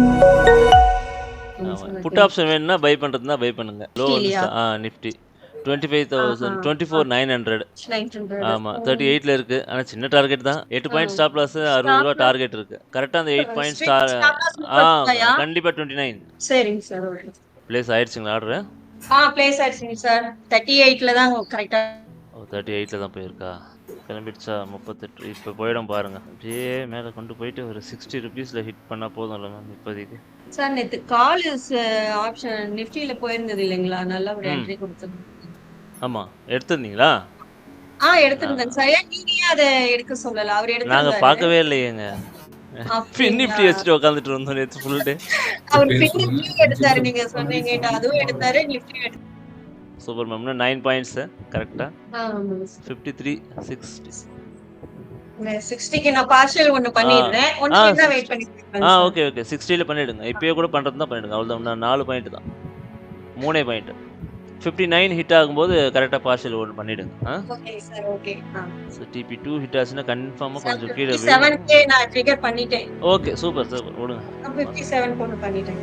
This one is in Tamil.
ஆமா. புட் ஆப்ஷன் வேணும்னா பை பண்றதுன்னா பை பண்ணுங்க. லோ வந்து நிஃப்டி 25,000 24,900. 900. ஆமா 38ல இருக்கு. ஆனா சின்ன டார்கெட் தான். 8 பாயிண்ட் ஸ்டாப் லாஸ் ரூ. 60 டார்கெட் இருக்கு. கரெக்ட்டா அந்த 8 பாயிண்ட் ஸ்டாப் லாஸ் ஆ 30 கண்டிப்பா 29 சரிங்க சார். ஓகே. பிளேஸ் ஆயிடுச்சுங்களா ஆர்டர்? பிளேஸ் ஆயிடுச்சுங்க சார். 38ல தான் கரெக்ட்டா. ஓ 38ல தான் போயிருக்கா. கிளம்பிடுச்சா 38 இப்போ போயிடும் பாருங்க. அப்படியே மேலே கொண்டு போயிட்டு ஒரு 60 ருபீஸ்ல ஹிட் பண்ணா போதும்ல மேம் இப்போதைக்கு. சார் நேத்து கால் ஆப்ஷன் நிஃப்டில போயிருந்தது இல்லைங்களா? நல்ல ஒரு என்ட்ரி கொடுத்துருந்தேன். ஆமா எடுத்திருந்தீங்களா? எடுத்திருந்தேங்க சார். ஏன் நீங்க ஏன் அதை எடுக்க சொல்லல? அவர் நாங்க எடுத்திருந்தாரு. பார்க்கவே இல்லையேங்க. பின் நிஃப்டி அப்படிங்களா? வச்சுட்டு உட்காந்துட்டு இருந்தோம் நேற்று ஃபுல் டே. அவர் பின் நிஃப்டியும் எடுத்தாரு நீங்க சொன்னீங்க. அதுவும் எடுத்தாரு, நிஃப்டியும் எடுத்தாரு. சூப்பர் மேம் 9 பாயிண்ட்ஸ் கரெக்டா? ஆமாங்க. 53 60 60க்கு நான் பார்ஷியல் ஒன்னு பண்ணிடுறேன். ஒன் மினிட் தான் வெயிட் பண்ணிட்டு ஓகே ஓகே 60ல பண்ணிடுங்க. இப்பயே கூட பண்றது தான் பண்ணிடுங்க. அவ்வளவுதான் 4 பாயிண்ட் தான். 3 பாயிண்ட். 59 ஹிட் ஆகும்போது கரெக்டா பார்ஷியல் ஹோல்ட் பண்ணிடுங்க. Okay sir. Okay. So TP2 hit ஆச்சுனா கன்ஃபார்மா கொஞ்சம் கீழ 57k நான் ட்ரிகர் பண்ணிட்டேன். ஓகே சூப்பர் சூப்பர் ஓடுங்க. 57 போட்டு பண்ணிட்டேன்.